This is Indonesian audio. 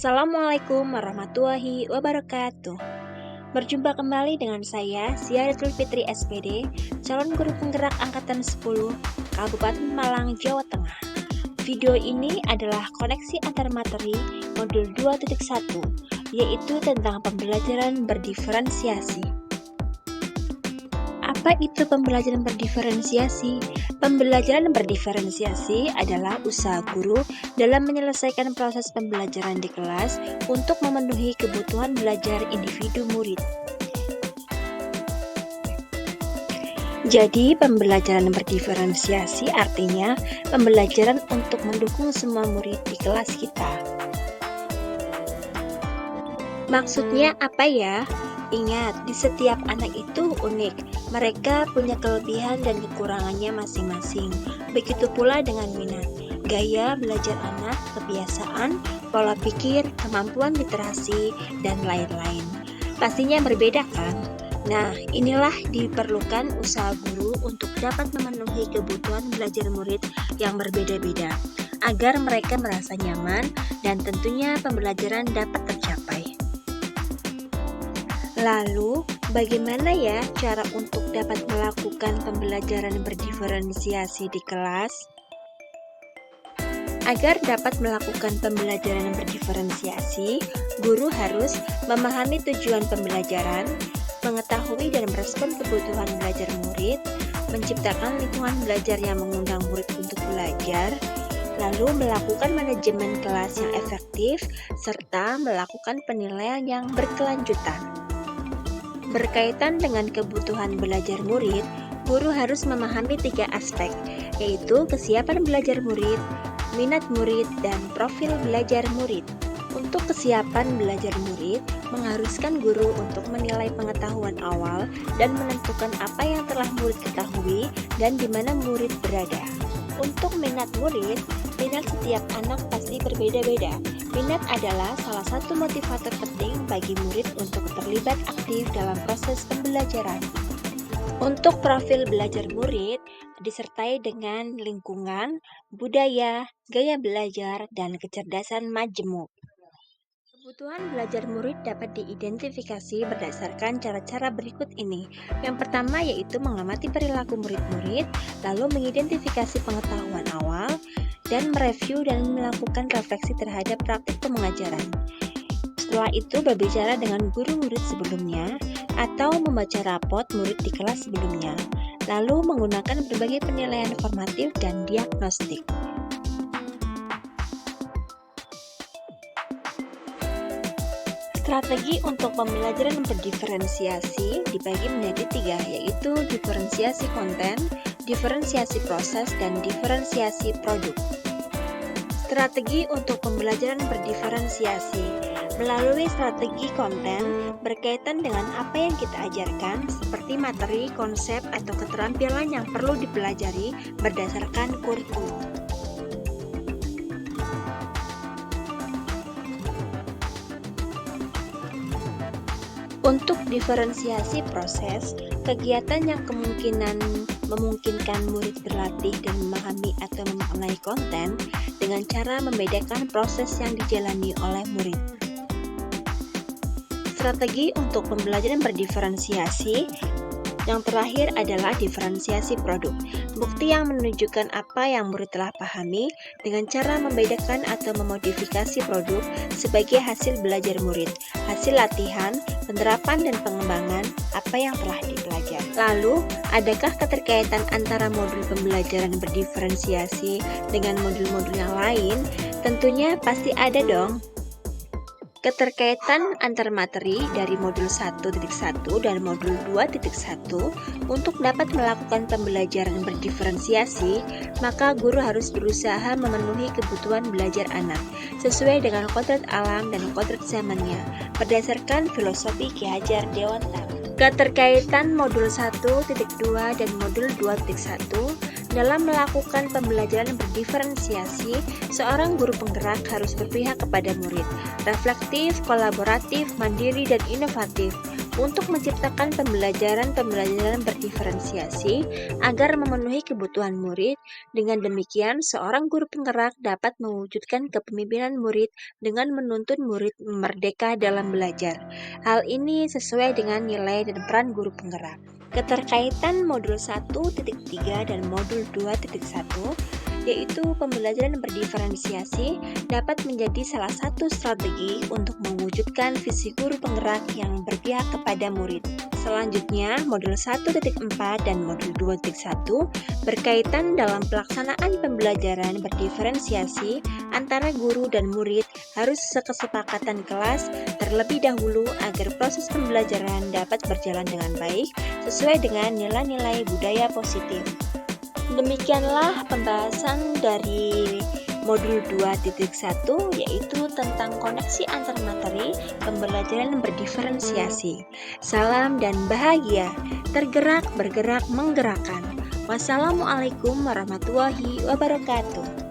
Assalamualaikum warahmatullahi wabarakatuh. Berjumpa kembali dengan saya, Ziaratul Fitri SPD, calon guru penggerak Angkatan 10, Kabupaten Malang, Jawa Tengah. Video ini adalah koneksi antar materi modul 2.1, yaitu tentang pembelajaran berdiferensiasi. Apa itu pembelajaran berdiferensiasi? Pembelajaran berdiferensiasi adalah usaha guru dalam menyelesaikan proses pembelajaran di kelas untuk memenuhi kebutuhan belajar individu murid. Jadi, pembelajaran berdiferensiasi artinya pembelajaran untuk mendukung semua murid di kelas kita. Maksudnya apa ya? Ingat, di setiap anak itu unik. Mereka punya kelebihan dan kekurangannya masing-masing. Begitu pula dengan minat, gaya belajar anak, kebiasaan, pola pikir, kemampuan literasi, dan lain-lain. Pastinya berbeda kan? Nah, inilah diperlukan usaha guru untuk dapat memenuhi kebutuhan belajar murid yang berbeda-beda, agar mereka merasa nyaman dan tentunya pembelajaran dapat tercapai. Lalu, bagaimana ya cara untuk dapat melakukan pembelajaran berdiferensiasi di kelas? Agar dapat melakukan pembelajaran berdiferensiasi, guru harus memahami tujuan pembelajaran, mengetahui dan merespon kebutuhan belajar murid, menciptakan lingkungan belajar yang mengundang murid untuk belajar, lalu melakukan manajemen kelas yang efektif, serta melakukan penilaian yang berkelanjutan. Berkaitan dengan kebutuhan belajar murid, guru harus memahami 3 aspek, yaitu kesiapan belajar murid, minat murid, dan profil belajar murid. Untuk kesiapan belajar murid, mengharuskan guru untuk menilai pengetahuan awal dan menentukan apa yang telah murid ketahui dan di mana murid berada. Untuk minat murid, minat setiap anak pasti berbeda-beda. Minat adalah salah satu motivator penting bagi murid untuk terlibat aktif dalam proses pembelajaran. Untuk profil belajar murid, disertai dengan lingkungan, budaya, gaya belajar, dan kecerdasan majemuk. Kebutuhan belajar murid dapat diidentifikasi berdasarkan cara-cara berikut ini. Yang pertama yaitu mengamati perilaku murid-murid, lalu mengidentifikasi pengetahuan awal, dan mereview dan melakukan refleksi terhadap praktik pengajaran. Setelah itu berbicara dengan guru murid sebelumnya, atau membaca rapot murid di kelas sebelumnya, lalu menggunakan berbagai penilaian formatif dan diagnostik. Strategi untuk pembelajaran berdiferensiasi dibagi menjadi 3, yaitu diferensiasi konten, diferensiasi proses, dan diferensiasi produk. Strategi untuk pembelajaran berdiferensiasi melalui strategi konten berkaitan dengan apa yang kita ajarkan, seperti materi, konsep, atau keterampilan yang perlu dipelajari berdasarkan kurikulum. Untuk diferensiasi proses, kegiatan yang memungkinkan murid berlatih dan memahami atau memaknai konten dengan cara membedakan proses yang dijalani oleh murid. Strategi untuk pembelajaran berdiferensiasi yang terakhir adalah diferensiasi produk, bukti yang menunjukkan apa yang murid telah pahami dengan cara membedakan atau memodifikasi produk sebagai hasil belajar murid, hasil latihan, penerapan dan pengembangan apa yang telah dipelajari. Lalu, adakah keterkaitan antara modul pembelajaran berdiferensiasi dengan modul-modul yang lain? Tentunya pasti ada dong. Keterkaitan antar materi dari modul 1.1 dan modul 2.1 untuk dapat melakukan pembelajaran berdiferensiasi, maka guru harus berusaha memenuhi kebutuhan belajar anak sesuai dengan kodrat alam dan kodrat zamannya berdasarkan filosofi Ki Hajar Dewantara. Keterkaitan modul 1.2 dan modul 2.1 Dalam melakukan pembelajaran berdiferensiasi, seorang guru penggerak harus berpihak kepada murid, reflektif, kolaboratif, mandiri, dan inovatif untuk menciptakan pembelajaran berdiferensiasi agar memenuhi kebutuhan murid. Dengan demikian, seorang guru penggerak dapat mewujudkan kepemimpinan murid dengan menuntun murid merdeka dalam belajar. Hal ini sesuai dengan nilai dan peran guru penggerak. Keterkaitan modul 1.3 dan modul 2.1 yaitu pembelajaran berdiferensiasi dapat menjadi salah satu strategi untuk mewujudkan visi guru penggerak yang berpihak kepada murid. Selanjutnya, modul 1.4 dan modul 2.1 berkaitan dalam pelaksanaan pembelajaran berdiferensiasi antara guru dan murid harus sekesepakatan kelas terlebih dahulu agar proses pembelajaran dapat berjalan dengan baik sesuai dengan nilai-nilai budaya positif. Demikianlah pembahasan dari modul 2.1 yaitu tentang koneksi antar materi pembelajaran berdiferensiasi. Salam dan bahagia, tergerak, bergerak, menggerakkan. Wassalamualaikum warahmatullahi wabarakatuh.